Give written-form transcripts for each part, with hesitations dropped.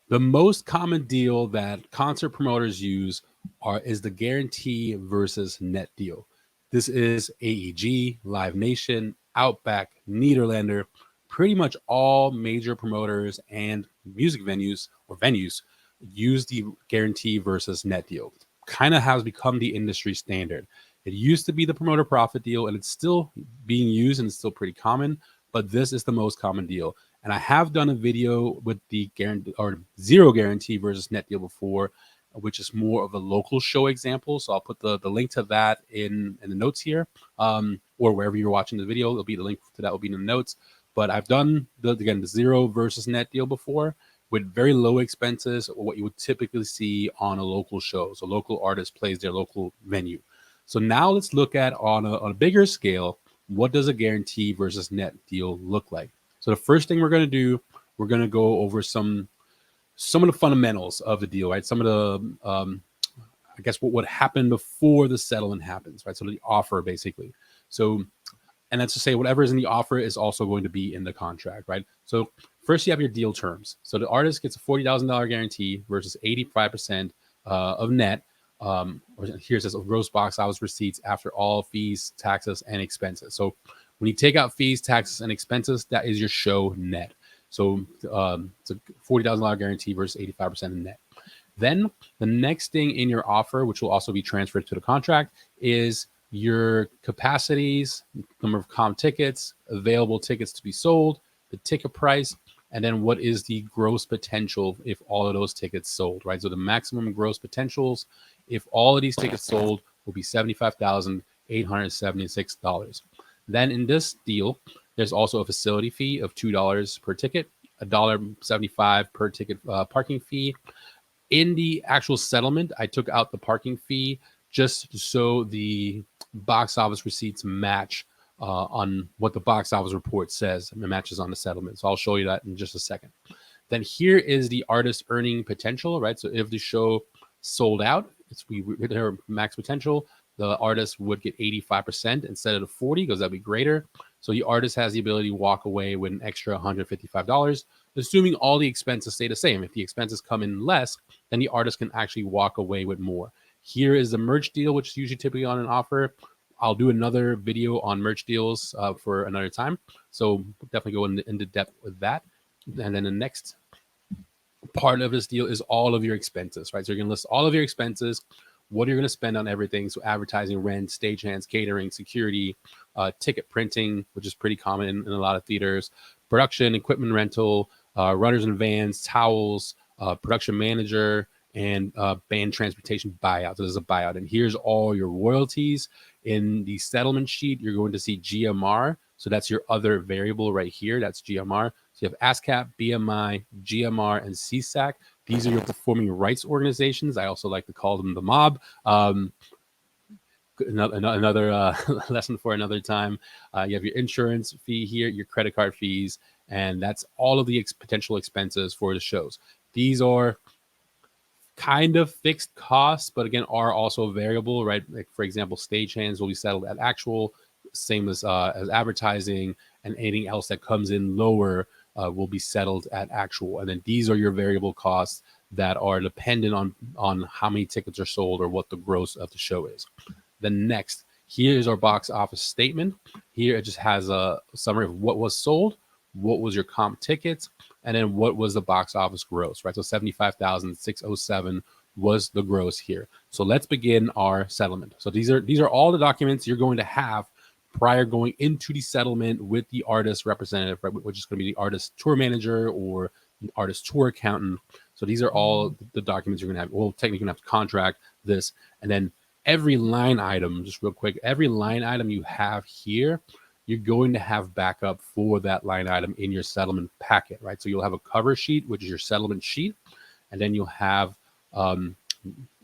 The most common deal that concert promoters use is the guarantee versus net deal. This is AEG, Live Nation, Outback, Niederlander. Pretty much all major promoters and music venues use the guarantee versus net deal. Kind of has become the industry standard. It used to be the promoter profit deal, and it's still being used and it's still pretty common, but this is the most common deal. And I have done a video with the guarantee or zero guarantee versus net deal before, which is more of a local show example. So I'll put the link to that in the notes here, or wherever you're watching the video. There'll be the link to that will be in the notes. But I've done the zero versus net deal before with very low expenses, or what you would typically see on a local show. So local artist plays their local venue. So now let's look at on a bigger scale, what does a guarantee versus net deal look like? So the first thing we're going to do, we're going to go over some of the fundamentals of the deal, right? Some of the, I guess, what would happen before the settlement happens, right? So the offer, basically. So, and that's to say whatever is in the offer is also going to be in the contract, right? So first you have your deal terms. So the artist gets a $40,000 guarantee versus 85% of net. Here it says gross box office receipts after all fees, taxes, and expenses. So when you take out fees, taxes, and expenses, that is your show net. So it's a $40,000 guarantee versus 85% in net. Then the next thing in your offer, which will also be transferred to the contract, is your capacities, number of comp tickets, available tickets to be sold, the ticket price, and then what is the gross potential if all of those tickets sold, right? So the maximum gross potentials, if all of these tickets sold, will be $75,876. Then in this deal, there's also a facility fee of $2 per ticket, $1.75 per ticket parking fee. In the actual settlement, I took out the parking fee just so the box office receipts match on what the box office report says. It matches on the settlement. So I'll show you that in just a second. Then here is the artist earning potential, right? So if the show sold out, we hit our max potential, the artist would get 85% instead of the 40 because that'd be greater. So the artist has the ability to walk away with an extra $155, assuming all the expenses stay the same. If the expenses come in less, then the artist can actually walk away with more. Here is the merch deal, which is usually typically on an offer. I'll do another video on merch deals for another time. So definitely go into depth with that. And then the next part of this deal is all of your expenses, right? So you're going to list all of your expenses, what you're going to spend on everything. So advertising, rent, stagehands, catering, security, ticket printing, which is pretty common in a lot of theaters, production, equipment rental, runners and vans, towels, production manager, and band transportation buyout. So there's a buyout. And here's all your royalties. In the settlement sheet, you're going to see GMR. So that's your other variable right here. That's GMR. So you have ASCAP, BMI, GMR, and CSAC. These are your performing rights organizations. I also like to call them the mob. Another lesson for another time. You have your insurance fee here, your credit card fees, and that's all of the potential expenses for the shows. These are kind of fixed costs, but again, are also variable, right? Like for example, stagehands will be settled at actual, same as advertising, and anything else that comes in lower will be settled at actual. And then these are your variable costs that are dependent on how many tickets are sold or what the gross of the show is. Then next, here's our box office statement. Here it just has a summary of what was sold, what was your comp tickets, and then what was the box office gross, right? So 75,607 was the gross here. So let's begin our settlement. So these are all the documents you're going to have prior going into the settlement with the artist representative, right? Which is going to be the artist tour manager or the artist tour accountant. So these are all the documents you're going to have. Well, technically you're going to have to contract this. And then every line item, just real quick, every line item you have here, you're going to have backup for that line item in your settlement packet, right? So you'll have a cover sheet, which is your settlement sheet. And then you'll have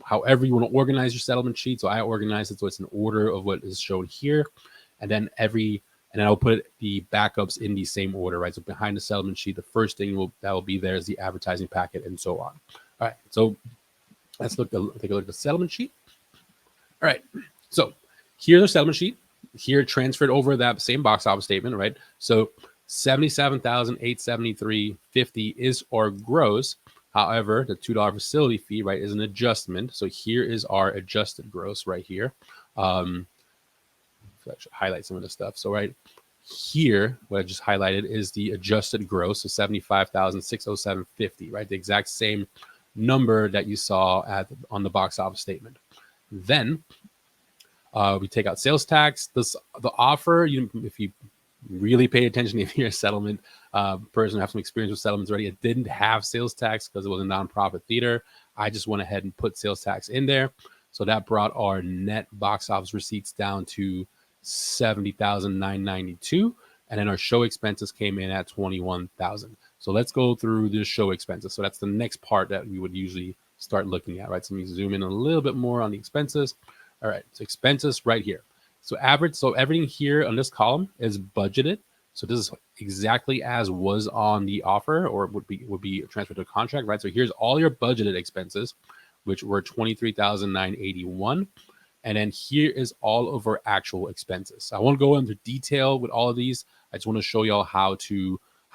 however you want to organize your settlement sheet. So I organize it so it's in order of what is shown here. And then I'll put the backups in the same order, right? So behind the settlement sheet, the first thing that will be there is the advertising packet and so on. All right, so let's take a look at the settlement sheet. All right, so here's the settlement sheet. Here transferred over that same box office statement, right? So 77,873.50 is our gross. However, the $2 facility fee, right, is an adjustment. So here is our adjusted gross right here. So I should highlight some of the stuff. So right here, what I just highlighted is the adjusted gross of $75,607.50, right? The exact same number that you saw on the box office statement. Then we take out sales tax. The offer, if you really pay attention, if you're a settlement person, have some experience with settlements already, it didn't have sales tax because it was a nonprofit theater. I just went ahead and put sales tax in there. So that brought our net box office receipts down to $70,992. And then our show expenses came in at $21,000. So let's go through the show expenses. So that's the next part that we would usually start looking at, right? So let me zoom in a little bit more on the expenses. All right, so expenses right here. So everything here on this column is budgeted. So this is exactly as was on the offer, or would be transferred to a contract, right? So here's all your budgeted expenses, which were $23,981. And then here is all of our actual expenses. So I won't go into detail with all of these. I just want to show y'all how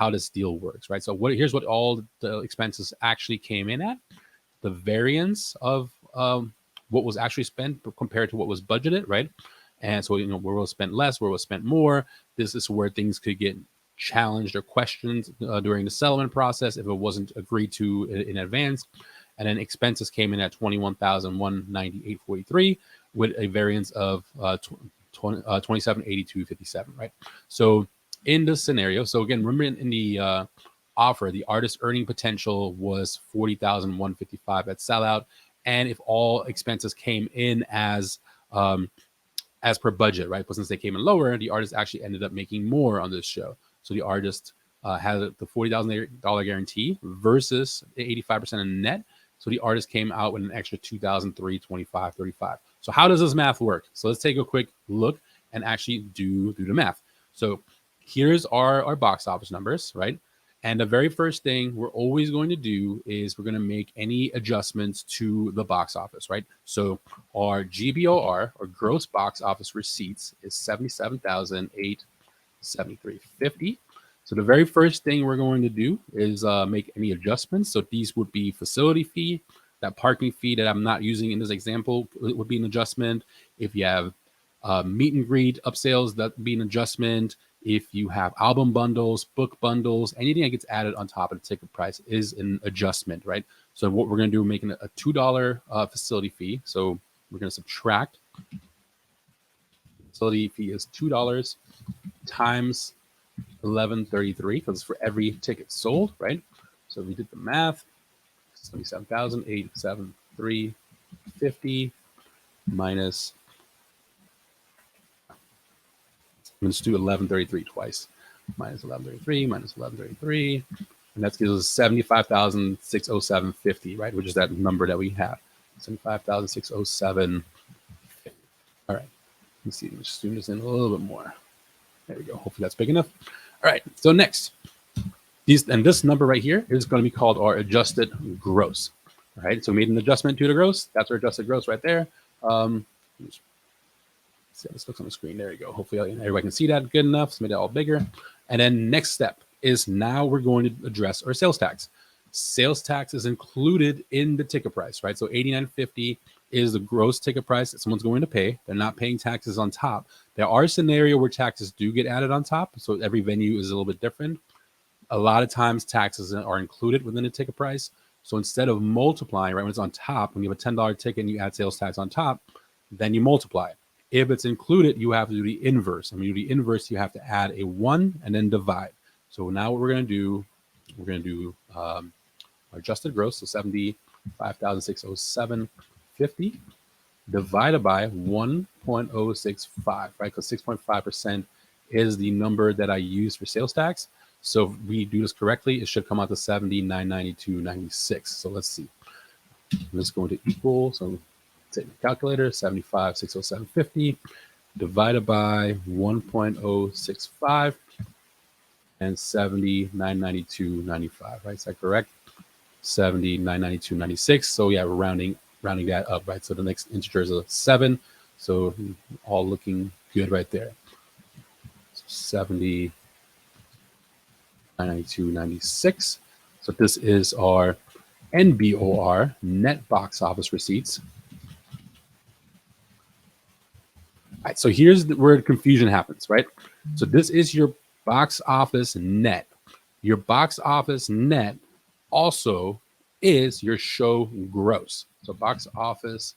this deal works, right? So here's what all the expenses actually came in at. The variance of what was actually spent compared to what was budgeted, right? And so, where was spent less, where was spent more. This is where things could get challenged or questioned during the settlement process if it wasn't agreed to in advance. And then expenses came in at $21,198.43 with a variance of $27,82.57, right? So in this scenario, so again, remember in the offer, the artist earning potential was $40,155 at sellout, and if all expenses came in as per budget, right? But since they came in lower, the artist actually ended up making more on this show. So the artist had the $40,000 guarantee versus the 85% in net. So the artist came out with an extra $2,325.35. So how does this math work? So let's take a quick look and actually do the math. So here's our box office numbers, right? And the very first thing we're always going to do is we're going to make any adjustments to the box office, right? So our GBOR, or gross box office receipts, is $77,873.50. So the very first thing we're going to do is make any adjustments. So these would be facility fee, that parking fee that I'm not using in this example, it would be an adjustment. If you have meet and greet upsales, that would be an adjustment. If you have album bundles, book bundles, anything that gets added on top of the ticket price is an adjustment, right? So what we're going to do, making a $2 facility fee. So we're going to subtract. Facility fee is $2 times 1133, because it's for every ticket sold, right? So we did the math. 77,873.50 minus, let's do 1133 twice. Minus 1133 minus 1133, and that gives us 75,607.50, right? Which is that number that we have, 75,607. All right, let's see. Let's zoom this in a little bit more. There we go. Hopefully that's big enough. All right. So next, this number right here is going to be called our adjusted gross. All right. So we made an adjustment to the gross. That's our adjusted gross right there. See how this looks on the screen. There you go. Hopefully everybody can see that good enough. So made it all bigger. And then next step is now we're going to address our sales tax. Sales tax is included in the ticket price, right? So $89.50 is the gross ticket price that someone's going to pay. They're not paying taxes on top. There are scenarios where taxes do get added on top. So every venue is a little bit different. A lot of times taxes are included within the ticket price. So instead of multiplying, right, when it's on top, when you have a $10 ticket and you add sales tax on top, then you multiply it. If it's included, you have to do the inverse. And when you do the inverse, you have to add a 1 and then divide. So now what we're going to do, our adjusted gross, so 75,607.50 divided by 1.065, right? Because 6.5% is the number that I use for sales tax. So if we do this correctly, it should come out to 79,992.96. So let's see. Let's go into equal. So take the calculator, 75,607.50 divided by 1.065 and 79,992.95, right? Is that correct? 79,992.96. So yeah, we're rounding that up, right? So the next integer is a 7. So all looking good right there. So 79,992.96. So this is our NBOR, net box office receipts. All right, so here's where confusion happens, right? So this is your box office net. Your box office net also is your show gross. So box office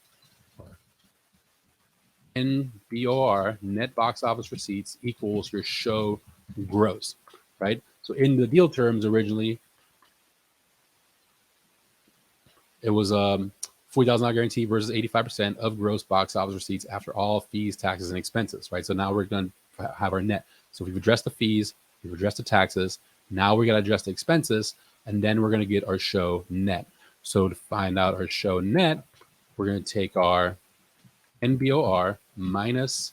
NBOR, net box office receipts, equals your show gross, right? So in the deal terms originally, it was $40,000 guarantee versus 85% of gross box office receipts after all fees, taxes, and expenses, right? So now we're going to have our net. So we've addressed the fees, we've addressed the taxes. Now we're going to address the expenses, and then we're going to get our show net. So to find out our show net, we're going to take our NBOR minus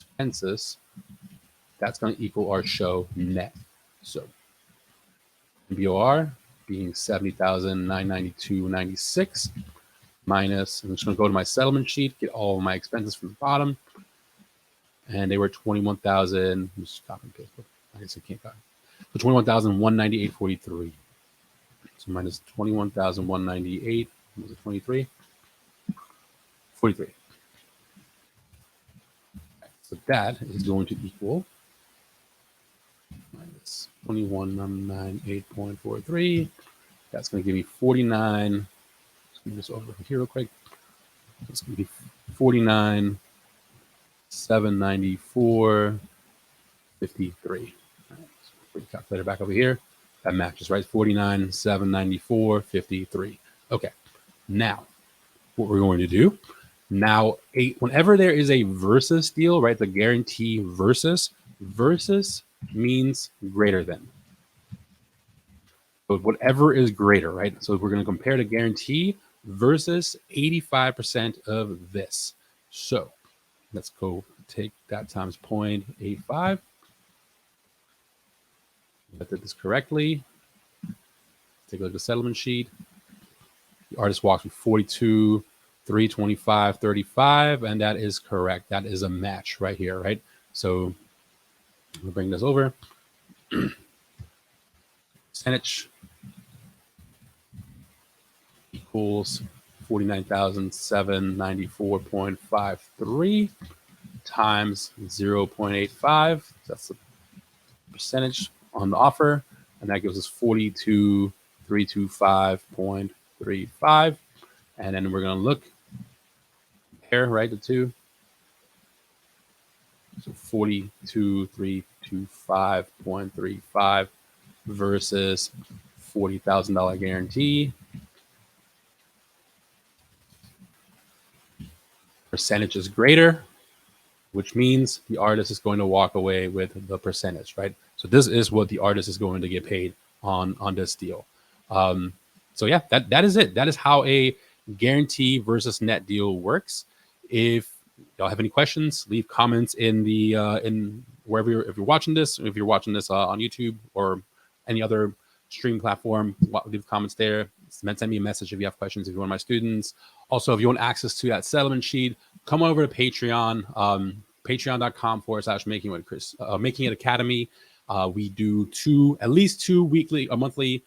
expenses. That's going to equal our show net. So NBOR being 70,992.96 minus, I'm just going to go to my settlement sheet, get all of my expenses from the bottom, and they were 21,000. Just copy and paste. I guess I can't copy. So 21,198.43. So minus 21,198. Was it 23? 43. So that is going to equal minus 21,198.43. That's going to give me 49. Let's move this over here real quick. It's going to be 49,794.53. Put the calculator back over here. That matches, right? 49,794.53. Okay. Now, what we're going to do now, whenever there is a versus deal, right? The guarantee versus means greater than. So whatever is greater, right? So we're going to compare the guarantee versus 85% of this. So let's go take that times 0.85. I did this correctly. Take a look at the settlement sheet. The artist walks with 42, 325, 35, and that is correct. That is a match right here, right? So we'll bring this over. Percentage equals 49,794.53 times 0.85. That's the percentage on the offer, and that gives us 42,325.35. And then we're going to look, compare, right, the two. So 42,325.35 versus $40,000 guarantee. Percentage is greater, which means the artist is going to walk away with the percentage, right? So this is what the artist is going to get paid on this deal. So yeah, that is it. That is how a guarantee versus net deal works. If y'all have any questions, leave comments in the in wherever if you're watching this on YouTube or any other stream platform. Leave comments there. Send me a message if you have questions. If you're one of my students, also if you want access to that settlement sheet, come over to Patreon. Patreon.com/making it academy. We do at least two monthly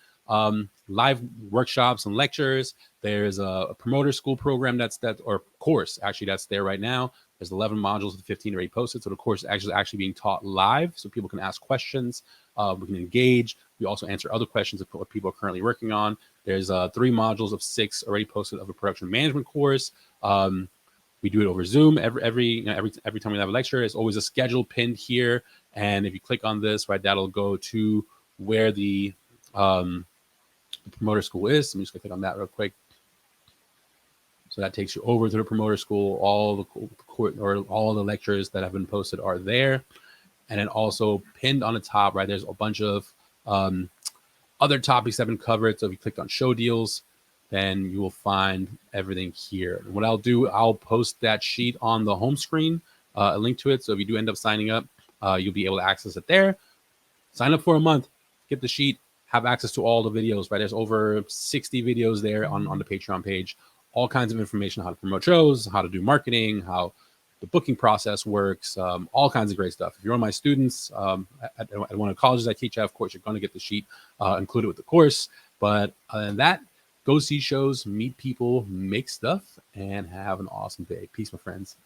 live workshops and lectures. There's a promoter school program or course actually that's there right now. There's 11 modules with 15 already posted. So the course is actually being taught live, so people can ask questions. We can engage. We also answer other questions of what people are currently working on. There's 3 modules of 6 already posted of a production management course. We do it over Zoom every time we have a lecture. There's always a schedule pinned here, and if you click on this, right, that'll go to where the promoter school is. So I'm just gonna click on that real quick. So that takes you over to the promoter school. All the lectures that have been posted are there, and then also pinned on the top, right, there's a bunch of other topics that have been covered. So if you click on show deals, then you will find everything here. And what I'll do, I'll post that sheet on the home screen, a link to it. So if you do end up signing up, you'll be able to access it there. Sign up for a month, get the sheet, have access to all the videos, right? There's over 60 videos there on the Patreon page. All kinds of information on how to promote shows, how to do marketing, how the booking process works, all kinds of great stuff. If you're one of my students at one of the colleges I teach at, of course, you're going to get the sheet included with the course. But other than that, go see shows, meet people, make stuff, and have an awesome day. Peace, my friends.